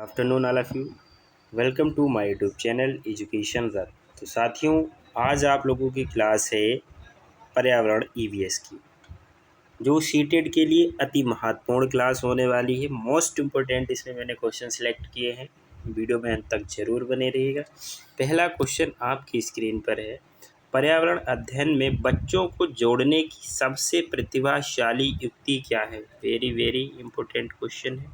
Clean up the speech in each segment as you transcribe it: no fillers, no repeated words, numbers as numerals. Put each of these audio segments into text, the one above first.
Afternoon all of you. Welcome to my YouTube channel Education Rath. तो साथियों, आज आप लोगों की क्लास है पर्यावरण ईवीएस की, जो सीटेट के लिए अति महत्वपूर्ण क्लास होने वाली है। मोस्ट इम्पोर्टेंट इसमें मैंने क्वेश्चन सिलेक्ट किए हैं। वीडियो में अंत तक जरूर बने रहिएगा। पहला क्वेश्चन आपकी स्क्रीन पर है, पर्यावरण अध्ययन में बच्चों को जोड़ने की सबसे प्रतिभाशाली युक्ति क्या है। वेरी वेरी इंपॉर्टेंट क्वेश्चन है।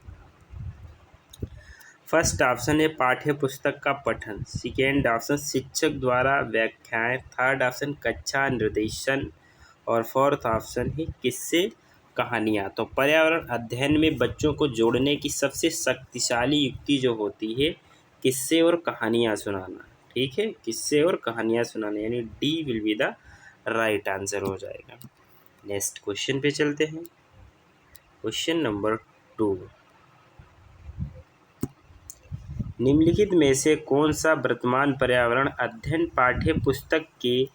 फर्स्ट ऑप्शन है पाठ्य पुस्तक का पठन, सेकेंड ऑप्शन शिक्षक द्वारा व्याख्याएं, थर्ड ऑप्शन कक्षा निर्देशन और फोर्थ ऑप्शन है किस्से कहानियाँ। तो पर्यावरण अध्ययन में बच्चों को जोड़ने की सबसे शक्तिशाली युक्ति जो होती है किस्से और कहानियाँ सुनाना। ठीक है, किस्से और कहानियाँ सुनाना, यानी D will be the right answer हो जाएगा। नेक्स्ट क्वेश्चन पे चलते हैं। क्वेश्चन नंबर 2, निम्नलिखित में से कौन सा वर्तमान पर्यावरण अध्ययन पाठ्य पुस्तक के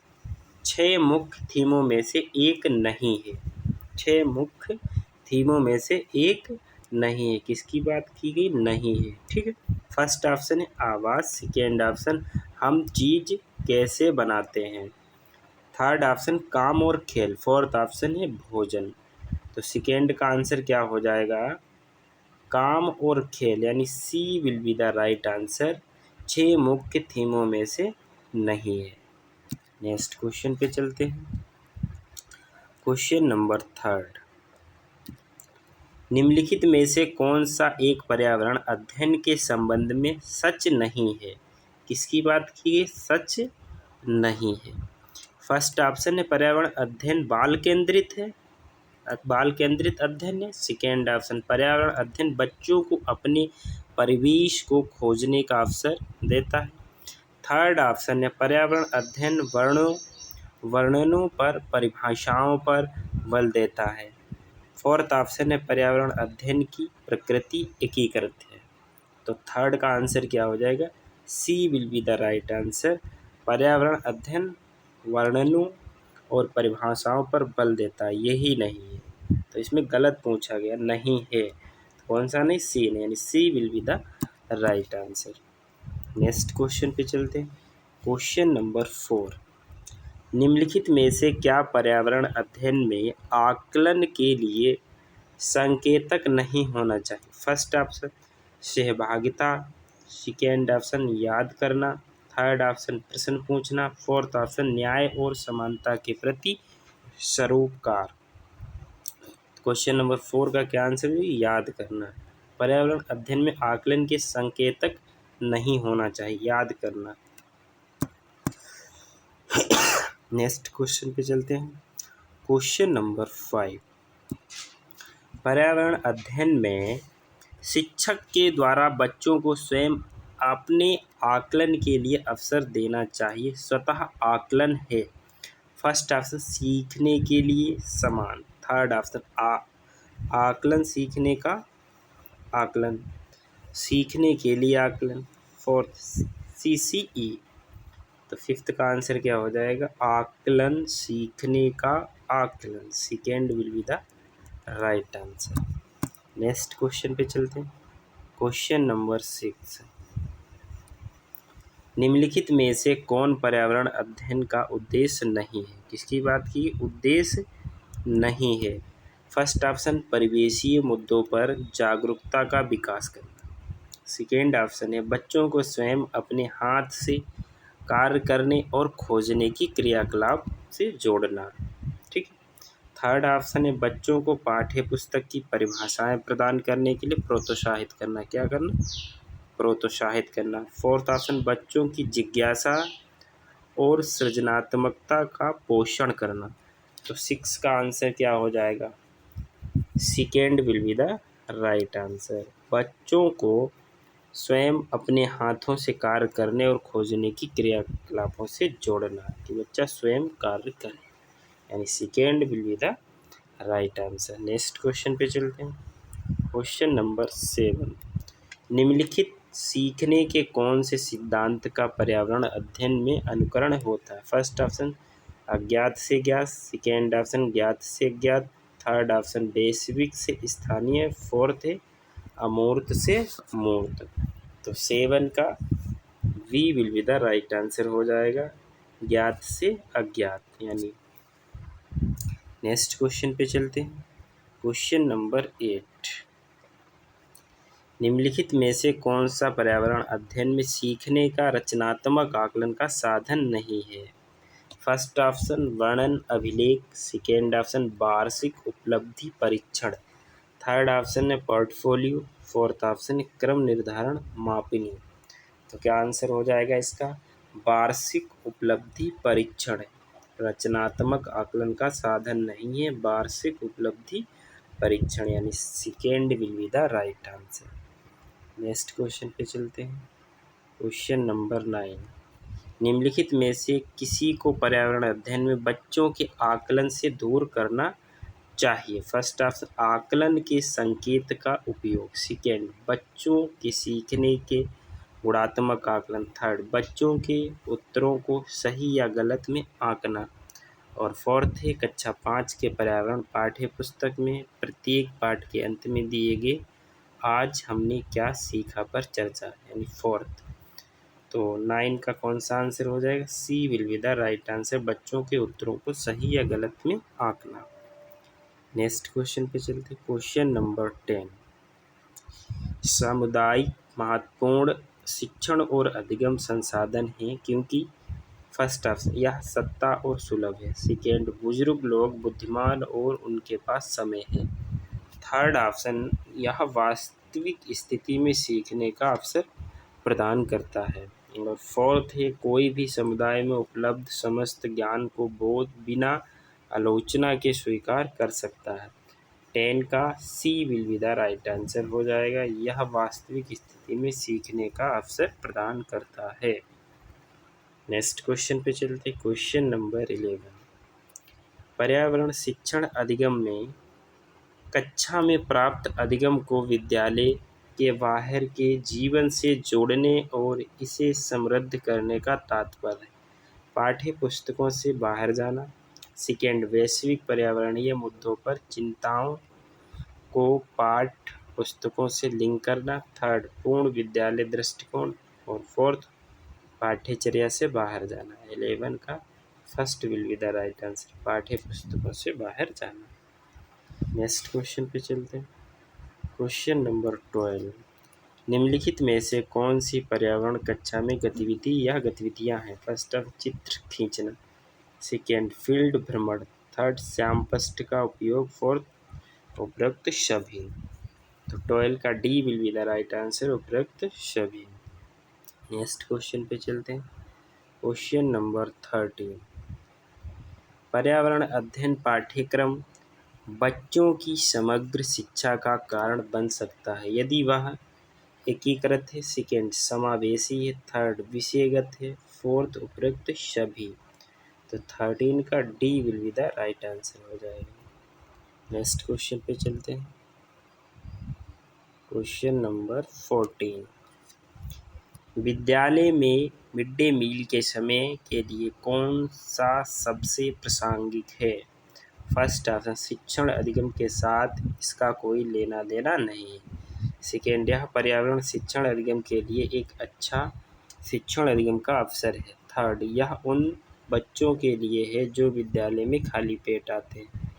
6 मुख्य थीमों में से एक नहीं है। 6 मुख्य थीमों में से एक नहीं है। किसकी बात की गई? नहीं है। ठीक है, फर्स्ट ऑप्शन है आवास, सेकेंड ऑप्शन हम चीज कैसे बनाते हैं, थर्ड ऑप्शन काम और खेल, फोर्थ ऑप्शन है भोजन। तो सेकेंड का आंसर क्या हो जाएगा? काम और खेल, यानी C will be the right answer. 6 मुख्य थीमों में से नहीं है। नेक्स्ट क्वेश्चन पे चलते हैं। क्वेश्चन नंबर 3, निम्नलिखित में से कौन सा एक पर्यावरण अध्ययन के संबंध में सच नहीं है। किसकी बात की गई? सच नहीं है। फर्स्ट ऑप्शन है पर्यावरण अध्ययन बाल केंद्रित है, बाल केंद्रित अध्ययन है। सेकेंड ऑप्शन पर्यावरण अध्ययन बच्चों को अपने परिवेश को खोजने का अवसर देता है। थर्ड ऑप्शन है पर्यावरण अध्ययन वर्णनों पर, परिभाषाओं पर बल देता है। फोर्थ ऑप्शन है पर्यावरण अध्ययन की प्रकृति एकीकृत है। तो थर्ड का आंसर क्या हो जाएगा? C will be the right answer. पर्यावरण अध्ययन वर्णनों और परिभाषाओं पर बल देता है, यही नहीं है। तो इसमें गलत पूछा गया, नहीं है। तो कौन सा नहीं? सी नहीं, यानी C will be the right answer. Next question पे चलते हैं। क्वेश्चन नंबर 4, निम्नलिखित में से क्या पर्यावरण अध्ययन में आकलन के लिए संकेतक नहीं होना चाहिए। फर्स्ट ऑप्शन सहभागिता, सेकेंड ऑप्शन याद करना, थर्ड ऑप्शन प्रश्न पूछना, फोर्थ ऑप्शन न्याय और समानता के प्रति सरोकार। क्वेश्चन नंबर 4 का क्या आंसर है? याद करना। पर्यावरण अध्ययन में आकलन के संकेतक नहीं होना चाहिए, याद करना। नेक्स्ट क्वेश्चन पे चलते हैं। क्वेश्चन नंबर 5, पर्यावरण अध्ययन में शिक्षक के द्वारा बच्चों को स्वयं अपने आकलन के लिए अवसर देना चाहिए। स्वतः आकलन है। फर्स्ट ऑप्शन सीखने के लिए समान, थर्ड ऑप्शन आकलन सीखने का आकलन, सीखने के लिए आकलन, फोर्थ CCE। तो फिफ्थ का आंसर क्या हो जाएगा? आकलन सीखने का आकलन, second will be the right answer. Next question पे चलते हैं। क्वेश्चन नंबर 6, निम्नलिखित में से कौन पर्यावरण अध्ययन का उद्देश्य नहीं है। किसकी बात की? उद्देश्य नहीं है। फर्स्ट ऑप्शन परिवेशीय मुद्दों पर जागरूकता का विकास करना, सेकेंड ऑप्शन है बच्चों को स्वयं अपने हाथ से कार्य करने और खोजने की क्रियाकलाप से जोड़ना। ठीक है, थर्ड ऑप्शन है बच्चों को पाठ्य पुस्तक की परिभाषाएं प्रदान करने के लिए प्रोत्साहित करना। क्या करना? प्रोत्साहित करना। फोर्थ ऑप्शन बच्चों की जिज्ञासा और सृजनात्मकता का पोषण करना। तो 6 का आंसर क्या हो जाएगा? Second will be the right answer. बच्चों को स्वयं अपने हाथों से कार्य करने और खोजने की क्रियाकलापों से जोड़ना, कि बच्चा स्वयं कार्य करे, यानी second will be the right answer. Next question पे चलते हैं। क्वेश्चन नंबर 7, निम्नलिखित सीखने के कौन से सिद्धांत का पर्यावरण अध्ययन में अनुकरण होता है। फर्स्ट ऑप्शन अज्ञात से ज्ञात, सेकेंड ऑप्शन ज्ञात से ज्ञात, थर्ड ऑप्शन वैश्विक से स्थानीय, फोर्थ है अमूर्त से मूर्त। तो 7 का we will be the right answer हो जाएगा, ज्ञात से अज्ञात यानी। नेक्स्ट क्वेश्चन पे चलते हैं। क्वेश्चन नंबर 8, निम्नलिखित में से कौन सा पर्यावरण अध्ययन में सीखने का रचनात्मक आकलन का साधन नहीं है? फर्स्ट ऑप्शन वर्णन अभिलेख, सेकेंड ऑप्शन वार्षिक उपलब्धि परीक्षण, थर्ड ऑप्शन है पोर्टफोलियो, फोर्थ ऑप्शन है क्रम निर्धारण मापनी। तो क्या आंसर हो जाएगा इसका? वार्षिक उपलब्धि परीक्षण है, रचनात्मक आकलन का साधन नहीं है, वार्षिक उपलब्धि परीक्षण यानी second will be the right answer. Next question पे चलते हैं। क्वेश्चन नंबर 9, निम्नलिखित में से किसी को पर्यावरण अध्ययन में बच्चों के आकलन से दूर करना चाहिए? फर्स्ट ऑप्शन आकलन के संकेत का उपयोग, सेकेंड बच्चों के सीखने के गुणात्मक आकलन, थर्ड बच्चों के उत्तरों को सही या गलत में आंकना, और फोर्थ है कक्षा 5 के पर्यावरण पाठ्य पुस्तक में प्रत्येक पाठ के अंत में दिए गए आज हमने क्या सीखा पर चर्चा यानी फोर्थ। तो 9 का कौन सा आंसर हो जाएगा? C will be the right answer, बच्चों के उत्तरों को सही या गलत में आंकना। नेक्स्ट क्वेश्चन पे चलते। क्वेश्चन नंबर 10, सामुदायिक महत्वपूर्ण शिक्षण और अधिगम संसाधन हैं क्योंकि फर्स्ट ऑप्शन यह सत्ता और सुलभ है, सेकेंड बुजुर्ग लोग बुद्धिमान और उनके पास समय है, थर्ड ऑप्शन यह वास्तविक स्थिति में सीखने का अवसर प्रदान करता है, और फोर्थ है कोई भी समुदाय में उपलब्ध समस्त ज्ञान को बोध बिना आलोचना के स्वीकार कर सकता है। 10 का C will be the right answer हो जाएगा, यह वास्तविक स्थिति में सीखने का अवसर प्रदान करता है। नेक्स्ट क्वेश्चन पे चलते। क्वेश्चन नंबर 11, पर्यावरण शिक्षण अधिगम में कक्षा में प्राप्त अधिगम को विद्यालय के बाहर के जीवन से जोड़ने और इसे समृद्ध करने का तात्पर्य पाठ्य पुस्तकों से बाहर जाना, सेकेंड वैश्विक पर्यावरणीय मुद्दों पर चिंताओं को पाठ्य पुस्तकों से लिंक करना, थर्ड पूर्ण विद्यालय दृष्टिकोण, और फोर्थ पाठ्यचर्या से बाहर जाना। 11 का first will be the right answer, पाठ्य पुस्तकों से बाहर जाना। नेक्स्ट क्वेश्चन पे चलते हैं। क्वेश्चन नंबर 12, निम्नलिखित में से कौन सी पर्यावरण कक्षा में गतिविधि या गतिविधियां हैं? फर्स्ट ऑफ चित्र खींचना, सेकेंड फील्ड भ्रमण, थर्ड श्यामपट्ट का उपयोग, फोर्थ उपरोक्त सभी। तो 12 का D will be the right answer, उपरोक्त सभी। नेक्स्ट क्वेश्चन पे चलते हैं। क्वेश्चन नंबर 13, पर्यावरण अध्ययन पाठ्यक्रम बच्चों की समग्र शिक्षा का कारण बन सकता है यदि वह एकीकृत है, सेकेंड समावेशी है, थर्ड विषयगत है, फोर्थ उपरोक्त सभी। तो 13 का D will be the right answer हो जाएगा। नेक्स्ट क्वेश्चन पे चलते हैं। क्वेश्चन नंबर 14, विद्यालय में मिड डे मील के समय के लिए कौन सा सबसे प्रासंगिक है? फर्स्ट ऑप्शन शिक्षण अधिगम के साथ इसका कोई लेना देना नहीं है, सेकेंड यह पर्यावरण शिक्षण अधिगम के लिए एक अच्छा शिक्षण अधिगम का अवसर है, थर्ड यह उन बच्चों के लिए है जो विद्यालय में खाली पेट आते हैं,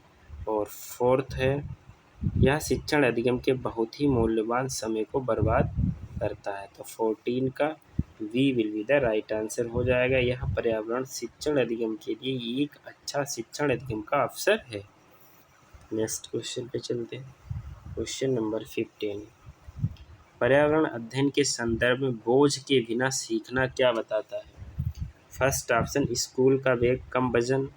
और फोर्थ है यह शिक्षण अधिगम के बहुत ही मूल्यवान समय को बर्बाद करता है। तो 14 का we will be the right answer हो जाएगा, यह पर्यावरण शिक्षण अधिगम के लिए एक अच्छा शिक्षण अधिगम का अवसर है। नेक्स्ट क्वेश्चन पे चलते हैं। क्वेश्चन नंबर 15, पर्यावरण अध्ययन के संदर्भ में बोझ के बिना सीखना क्या बताता है? फर्स्ट ऑप्शन स्कूल का बैग कम वजन,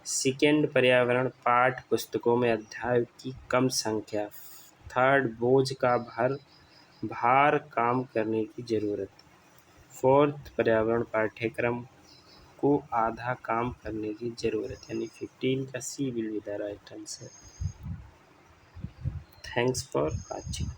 सेकेंड पर्यावरण पाठ पुस्तकों में अध्याय की कम संख्या, थर्ड बोझ का भार काम करने की ज़रूरत, फोर्थ पर्यावरण पाठ्यक्रम को आधा काम करने की ज़रूरत यानी 15 का C will be the right answer. Thanks for watching.